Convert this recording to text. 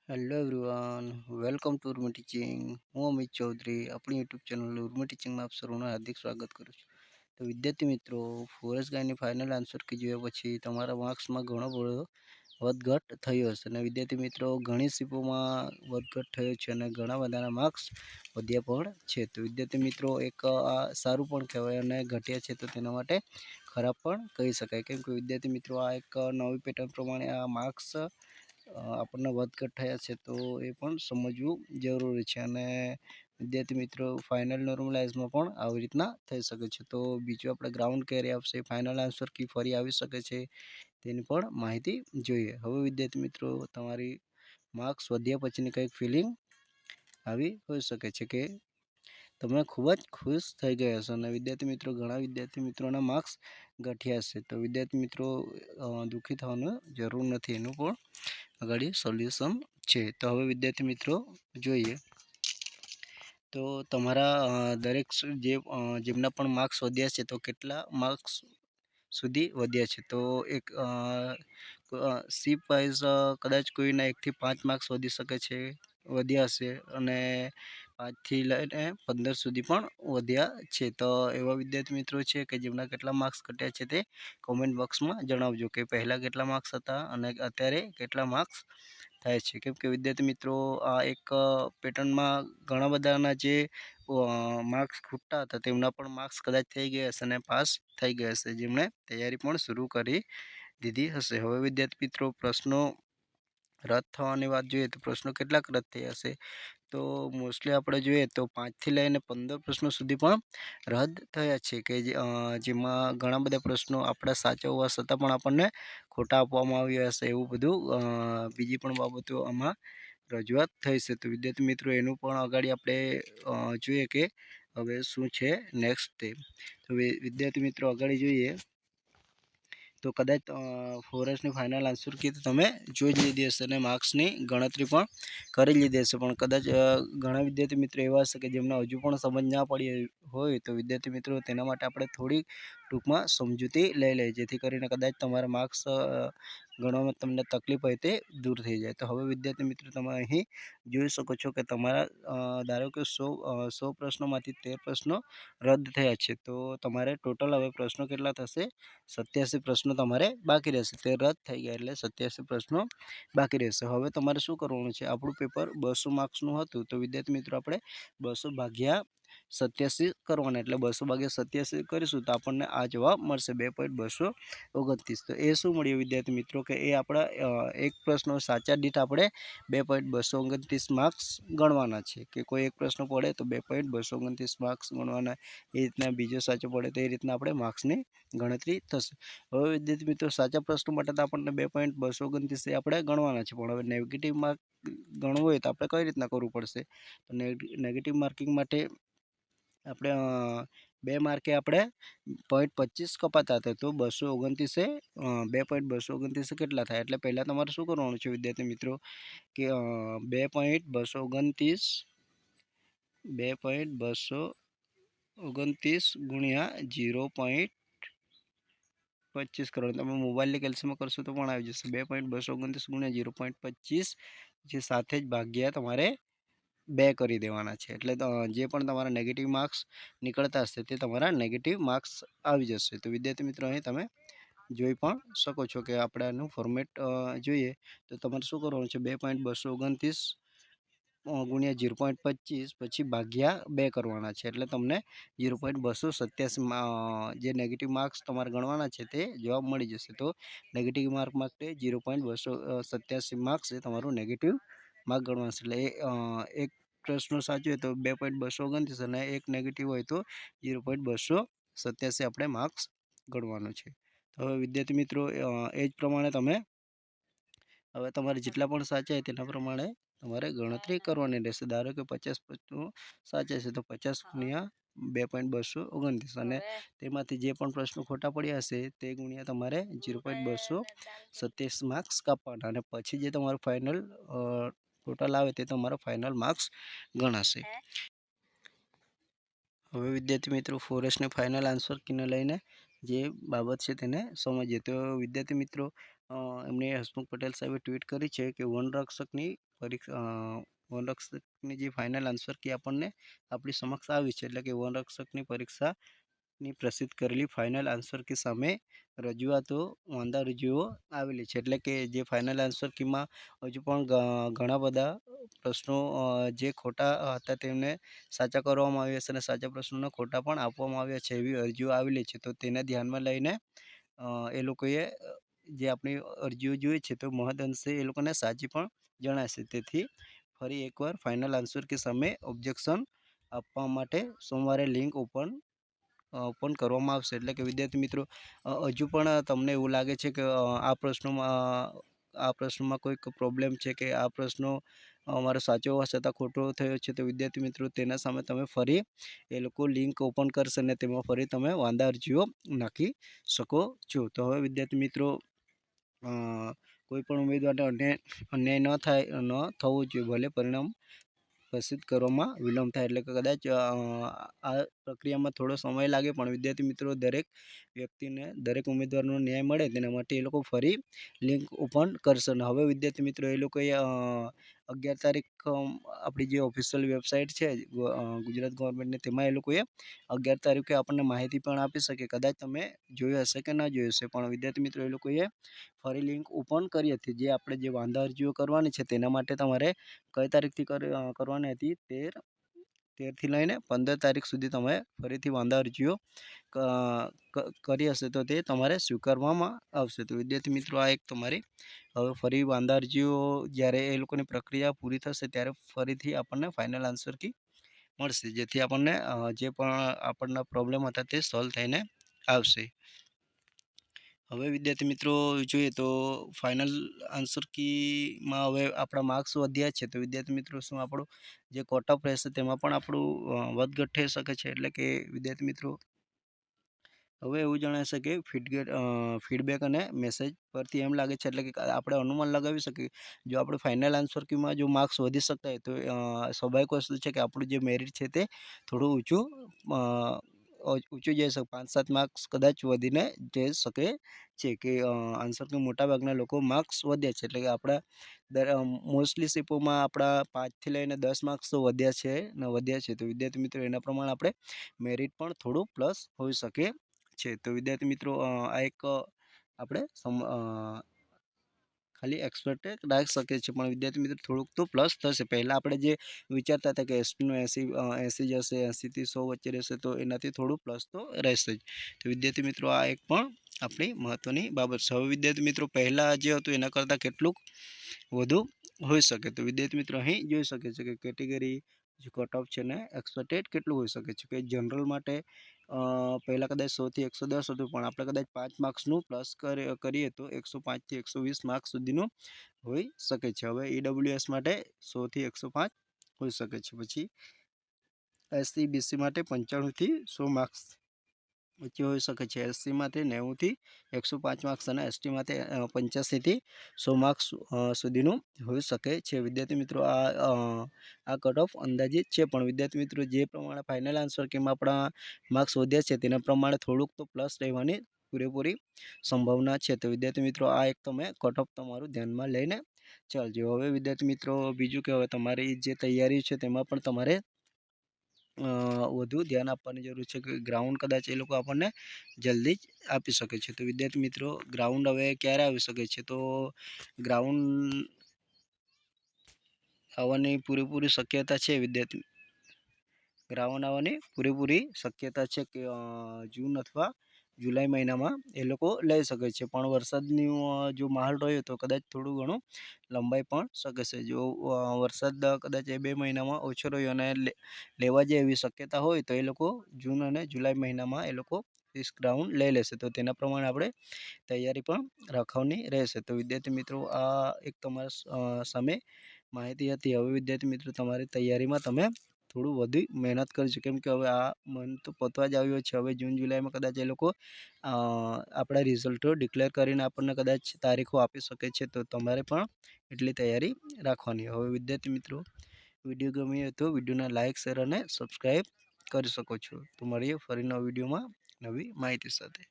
Hello everyone, welcome to Urmi teaching. હું અમિત ચૌધરી આપણી YouTube channel Urmi ટીચિંગમાં આપ સૌનું હાર્દિક સ્વાગત કરું છું. તો વિદ્યાર્થી મિત્રો, ફોરેસ્ટ ગાયની ફાઇનલ આન્સર કી જોયા પછી તમારા માર્ક્સમાં ઘણો બધો વધઘટ થયો હશે. અને વિદ્યાર્થી મિત્રો, ઘણી સીપોમાં વધઘટ થયો છે અને ઘણા બધાના માર્ક્સ વધ્યા પણ છે. તો વિદ્યાર્થી મિત્રો, એક આ સારું પણ કહેવાય અને ઘટ્યા છે તો તેના માટે ખરાબ પણ કહી શકાય. કેમ કે વિદ્યાર્થી મિત્રો, આ એક નવી પેટર્ન પ્રમાણે આ માર્ક્સ આપણને વધઘટ થયા છે તો એ પણ સમજવું જરૂરી છે. અને વિદ્યાર્થી મિત્રો, ફાઇનલ નોર્મલાઇઝમાં પણ આવી રીતના થઈ શકે છે. તો બીજું આપણે ગ્રાઉન્ડ ક્યારે આવશે, ફાઇનલ આન્સર કી ફરી આવી શકે છે, તેની પણ માહિતી જોઈએ. હવે વિદ્યાર્થી મિત્રો, તમારી માર્ક્સ વધ્યા પછીની કંઈક ફિલિંગ આવી હોઈ શકે છે કે તમે ખૂબ જ ખુશ થઈ ગયા હશો. અને વિદ્યાર્થી મિત્રો, ઘણા વિદ્યાર્થી મિત્રોના માર્ક્સ ઘટ્યા હશે. તો વિદ્યાર્થી મિત્રો, દુઃખી થવાની જરૂર નથી, એનું પણ આગળ સોલ્યુશન છે. તો હવે વિદ્યાર્થી મિત્રો જોઈએ તો તમારા દરેક જેમના પણ માર્ક્સ વધ્યા છે તો કેટલા માર્ક્સ સુધી વધ્યા છે. તો એક સીપ વાઇઝ કદાચ કોઈના 1 થી 5 માર્ક્સ વધી શકે છે, વધ્યા હશે, અને 5 થી લઈને 15 સુધી પણ વધ્યા છે. તો એવા વિદ્યાર્થી મિત્રો છે કે જેમના કેટલા માર્ક્સ ઘટ્યા છે તે કોમેન્ટ બોક્સમાં જણાવજો કે પહેલાં કેટલા માર્ક્સ હતા અને અત્યારે કેટલા માર્ક્સ થાય છે. કેમ કે વિદ્યાર્થી મિત્રો, આ એક પેટર્નમાં ઘણા બધાના જે માર્ક્સ ખૂટતા હતા તેમના પણ માર્ક્સ કદાચ થઈ ગયા હશે અને પાસ થઈ ગયા હશે, જેમણે તૈયારી પણ શરૂ કરી દીધી હશે. હવે વિદ્યાર્થી મિત્રો, પ્રશ્નો રદ થવાની વાત જોઈએ તો પ્રશ્નો કેટલાક રદ થયા હશે. તો મોસ્ટલી આપણે જોઈએ તો 5 થી લઈને 15 પ્રશ્નો સુધી પણ રદ થયા છે કે જેમાં ઘણા બધા પ્રશ્નો આપણા સાચા હોવા છતાં પણ આપણને ખોટા આપવામાં આવ્યા હશે. એવું બધું બીજી પણ બાબતો આમાં રજૂઆત થઈ છે. તો વિદ્યાર્થી મિત્રો, એનું પણ આગળ આપણે જોઈએ કે હવે શું છે નેક્સ્ટ સ્ટેપ. તો વિદ્યાર્થી મિત્રો, આગળ જોઈએ તો કદાચ ફોરેસ્ટની ફાઇનલ આન્સર કી તમે જોઈ જ લીધી હશે અને માર્ક્સની ગણતરી પણ કરી લીધી હશે. પણ કદાચ ઘણા વિદ્યાર્થી મિત્રો એવા હશે કે જેમને હજુ પણ સમજ ના પડી હોય તો વિદ્યાર્થી મિત્રો, તેના માટે આપણે થોડીક ટૂંકમાં સમજૂતી લઈ લઈએ, જેથી કરીને કદાચ તમારા માર્ક્સ ગણવામાં તમને તકલીફ હોય તે દૂર થઈ જાય. તો હવે વિદ્યાર્થી મિત્રો, તમે અહીં જોઈ શકો છો કે તમારા ધારો કે 100 પ્રશ્નોમાંથી 13 પ્રશ્નો રદ થયા છે. તો તમારે ટોટલ હવે પ્રશ્નો કેટલા થશે? 87 પ્રશ્નો તમારે બાકી રહેશે. તે રદ થઈ ગયા એટલે 87 પ્રશ્નો બાકી રહેશે. હવે તમારે શું કરવાનું છે? આપણું પેપર 200 માર્ક્સનું હતું તો વિદ્યાર્થી મિત્રો, આપણે 200 ભાગ્યા 87 કરવાના, એટલે 200 ભાગ્યા 87 કરીશું તો આપણને આ જવાબ મળશે 2.229. તો એ શું મળ્યું વિદ્યાર્થી મિત્રો કે એ આપણા એક પ્રશ્નો સાચા દીઠ આપણે 2.229 માર્ક્સ ગણવાના છે. કે કોઈ એક પ્રશ્ન પડે તો 2.229 માર્ક્સ ગણવાના, એ રીતના બીજો સાચો પડે તો એ રીતના આપણે માર્ક્સની ગણતરી થશે. હવે વિદ્યાર્થી મિત્રો, સાચા પ્રશ્નો માટે તો આપણને 2.229 આપણે ગણવાના છે. પણ હવે નેગેટિવ માર્ક ગણવું હોય તો આપણે કઈ રીતના કરવું પડશે? તો નેગેટિવ માર્કિંગ માટે આપણે 2 માર્કે આપણે 0.25 કપાતા હતા. તો 229 2.229 કેટલા થાય? એટલે પહેલાં તમારે શું કરવાનું છે વિદ્યાર્થી મિત્રો કે 2.229 ગુણ્યા 0.25 કરવાનું. તમે મોબાઈલની કેલ્સીમાં કરશો તો પણ આવી જશે. 2.229 ગુણ્યા 0.25 જે સાથે જ ભાગ્યા તમારે 2 કરી દેવાના છે. એટલે જે પણ તમારા નેગેટિવ માર્ક્સ નીકળતા હશે તે તમારા નેગેટિવ માર્ક્સ આવી જશે. તો વિદ્યાર્થી મિત્રો, અહીં તમે જોઈ પણ શકો છો કે આપણે આનું ફોર્મેટ જોઈએ તો તમારે શું કરવાનું છે? 2.229 ગુણ્યા 0.25 પછી ભાગ્યા 2 કરવાના છે. એટલે તમને 0.287 જે નેગેટિવ માર્ક્સ તમારે ગણવાના છે તે જવાબ મળી જશે. તો નેગેટિવ માર્ક માટે 0.287 માર્ક્સ એ તમારું નેગેટિવ માર્ક ગણવાના છે. એટલે એક પ્રશ્નો સાચો હોય તો 2.229 અને એક નેગેટિવ હોય તો 0.287 આપણે માર્ક્સ ગણવાનું છે. તો હવે વિદ્યાર્થી મિત્રો, એ જ પ્રમાણે તમે હવે તમારે જેટલા પણ સાચા હોય તેના પ્રમાણે તમારે ગણતરી કરવાની રહેશે. ધારો કે 50 પ્રશ્નો સાચા છે તો 50 ગુણ્યા 2.229 અને તેમાંથી જે પણ પ્રશ્નો ખોટા પડ્યા હશે તે ગુણ્યા તમારે 0.227 માર્ક્સ કાપવાના, અને પછી જે તમારું ફાઇનલ ટોટલ આવે તે તમારો ફાઇનલ માર્ક્સ ગણાશે. હવે વિદ્યાર્થી મિત્રો, ફોરેસ્ટની ફાઇનલ આન્સર કીને લઈને જે બાબત છે તેને સમજીએ. તો વિદ્યાર્થી મિત્રો, એમણે હસમુખ પટેલ સાહેબે ટ્વીટ કરી છે કે વનરક્ષકની જે ફાઇનલ આન્સર કી આપણને આપણી સમક્ષ આવી છે. એટલે કે વનરક્ષકની પરીક્ષાની પ્રસિદ્ધ કરેલી ફાઇનલ આન્સર કી સામે વાંધા રજૂઓ આવેલી છે. એટલે કે જે ફાઇનલ આન્સર કીમાં હજુ પણ ઘણા બધા પ્રશ્નો જે ખોટા હતા તેમને સાચા કરવામાં આવ્યા છે અને સાચા પ્રશ્નોના ખોટા પણ આપવામાં આવ્યા છે, એવી અરજીઓ આવેલી છે. તો તેને ધ્યાનમાં લઈને એ લોકોએ જે આપણી અરજીઓ જોઈ છે તો મહદઅંશે એ લોકોને સાચી પણ જણાશે. તેથી ફરી એકવાર ફાઇનલ આન્સર કી સામે ઓબ્જેક્શન આપવા માટે સોમવારે લિંક ઓપન કરવામાં આવશે. એટલે કે વિદ્યાર્થી મિત્રો, હજુ પણ તમને એવું લાગે છે કે આ પ્રશ્નમાં કોઈક પ્રોબ્લેમ છે કે આ પ્રશ્નો અમારો સાચો હોવા છતાં ખોટો થયો છે, તો વિદ્યાર્થી મિત્રો તેના સામે તમે ફરી એ લોકો લિંક ઓપન કરશે અને તેમાં ફરી તમે વાંધા અરજીઓ નાખી શકો છો. તો હવે વિદ્યાર્થી મિત્રો, કોઈ પણ ઉમેદવારને અન્યાય ન થવો જોઈએ, ભલે પરિણામ પ્રસિદ્ધ કરવામાં વિલંબ થાય. એટલે કે કદાચ આ પ્રક્રિયામાં થોડો સમય લાગે, પણ વિદ્યાર્થી મિત્રો દરેક વ્યક્તિને દરેક ઉમેદવારનો ન્યાય મળે તેના માટે એ લોકો ફરી લિંક ઓપન કરશે. અને હવે વિદ્યાર્થી મિત્રો એ લોકોએ 11 તારીખ આપણી જે ઓફિશિયલ વેબસાઇટ છે ગુજરાત ગવર્મેન્ટની, તેમાં એ લોકોએ 11 તારીખે આપણને માહિતી પણ આપી શકે. કદાચ તમે જોયું હશે કે ના જોયું હશે, પણ વિદ્યાર્થી મિત્રો એ લોકોએ ફરી લિંક ઓપન કરી હતી. જે આપણે જે વાંધા અરજીઓ કરવાની છે તેના માટે તમારે કઈ તારીખથી કરવાની હતી, 13થી લઈને 15 તારીખ સુધી તમે ફરીથી વાંધા અરજીઓ કરી હશે તો તે તમારે સ્વીકારવામાં આવશે. તો વિદ્યાર્થી મિત્રો, આ એક તમારી હવે ફરી વાંધા અરજીઓ જ્યારે એ લોકોની પ્રક્રિયા પૂરી થશે ત્યારે ફરીથી આપણને ફાઇનલ આન્સર કી મળશે, જેથી આપણને જે પણ આપણના પ્રોબ્લેમ હતા તે સોલ્વ થઈને આવશે. હવે વિદ્યાર્થી મિત્રો જોઈએ તો ફાઇનલ આન્સર કીમાં હવે આપણા માર્ક્સ વધ્યા છે, તો વિદ્યાર્થી મિત્રો શું આપણું જે કટ ઓફ રહેશે તેમાં પણ આપણું વધઘટ થઈ શકે છે. એટલે કે વિદ્યાર્થી મિત્રો હવે એવું જણાશે કે ફીડબેક અને મેસેજ પરથી એમ લાગે છે, એટલે કે આપણે અનુમાન લગાવી શકીએ જો આપણે ફાઇનલ આન્સર કીમાં જો માર્ક્સ વધી શકતા હોય તો સ્વાભાવિક વસ્તુ છે કે આપણું જે મેરિટ છે તે થોડું ઊંચું જઈ શકે, 5-7 માર્ક્સ કદાચ વધીને જઈ શકે છે. કે આન્સર કે મોટાભાગના લોકો માર્ક્સ વધ્યા છે. એટલે કે આપણા મોસ્ટલી શિપોમાં આપણા 5થી લઈને 10 માર્ક્સ તો વધ્યા છે. તો વિદ્યાર્થી મિત્રો એના પ્રમાણે આપણે મેરિટ પણ થોડું પ્લસ હોઈ શકે છે. તો વિદ્યાર્થી મિત્રો આ એક આપણે ખાલી એક્સપેક્ટેડ રાખી શકીએ છીએ, પણ વિદ્યાર્થી મિત્રો થોડુંક તો પ્લસ થશે. પહેલાં આપણે જે વિચારતા હતા કે એસટીનું 80 જશે, 80થી 100 વચ્ચે રહેશે, તો એનાથી થોડું પ્લસ તો રહેશે જ. તો વિદ્યાર્થી મિત્રો આ એક પણ આપણી મહત્ત્વની બાબત છે. હવે વિદ્યાર્થી મિત્રો પહેલાં જે હતું એના કરતાં કેટલુંક વધુ હોઈ શકે. તો વિદ્યાર્થી મિત્રો અહીં જોઈ શકે છે કે કેટેગરી જે કટ ઓફ છે ને એક્સપેક્ટેડ કેટલું હોઈ શકે છે. કે જનરલ માટે પહેલાં કદાચ 100થી 110 હતું, પણ આપણે કદાચ 5 માર્ક્સનું પ્લસ કરીએ તો 105થી 120 માર્ક્સ સુધીનું હોઈ શકે છે. હવે ઈડબ્લ્યુએસ માટે 100થી 105 હોઈ શકે છે. પછી એસસી બીસી માટે 95થી 100 માર્ક્સ વચ્ચે હોઈ શકે છે. એસસી માટે 90થી 105 માર્ક્સ અને એસટી માટે 85થી 100 માર્ક્સ સુધીનું હોઈ શકે છે. વિદ્યાર્થી મિત્રો આ કટ ઓફ અંદાજિત છે, પણ વિદ્યાર્થી મિત્રો જે પ્રમાણે ફાઇનલ આન્સર કેમાં આપણા માર્ક્સ વધ્યા છે તેના પ્રમાણે થોડુંક તો પ્લસ રહેવાની પૂરેપૂરી સંભાવના છે. તો વિદ્યાર્થી મિત્રો આ એક તમે કટ ઓફ તમારું ધ્યાનમાં લઈને ચાલજો. હવે વિદ્યાર્થી મિત્રો બીજું કે હવે તમારી જે તૈયારી છે તેમાં પણ તમારે વધુ ધ્યાન આપવાની જરૂર છે. કે ગ્રાઉન્ડ કદાચ એ લોકો આપણને જલ્દી જ આપી શકે છે. તો વિદ્યાર્થી મિત્રો ગ્રાઉન્ડ હવે ક્યારે આવી શકે છે, તો ગ્રાઉન્ડ આવવાની પૂરેપૂરી શક્યતા છે. ગ્રાઉન્ડ આવવાની પૂરેપૂરી શક્યતા છે કે જૂન અથવા જુલાઈ મહિનામાં એ લોકો લઈ શકે છે. પણ વરસાદની જો માહોલ રહ્યો તો કદાચ થોડું ઘણું લંબાઈ પણ શકે છે. જો વરસાદ કદાચ એ 2 મહિનામાં ઓછો રહ્યો અને લેવા જાય એવી શક્યતા હોય તો એ લોકો જૂન અને જુલાઈ મહિનામાં એ લોકો ગ્રાઉન્ડ લઈ લેશે. તો તેના પ્રમાણે આપણે તૈયારી પણ રાખવાની રહેશે. તો વિદ્યાર્થી મિત્રો આ એક તમારા સામે માહિતી હતી. હવે વિદ્યાર્થી મિત્રો તમારી તૈયારીમાં તમે થોડું વધુ મહેનત કરજો, કેમ કે હવે આ મંથ તો પતવા જ આવ્યો છે. હવે જૂન જુલાઈમાં કદાચ એ લોકો આપણા રિઝલ્ટો ડિક્લેર કરીને આપણને કદાચ તારીખો આપી શકે છે. તો તમારે પણ એટલી તૈયારી રાખવાની. હવે વિદ્યાર્થી મિત્રો વિડીયો ગમ્યો તો વિડીયોને લાઇક, શેર અને સબસ્ક્રાઈબ કરી શકો છો. તો મળીએ ફરી નવા વિડીયોમાં નવી માહિતી સાથે.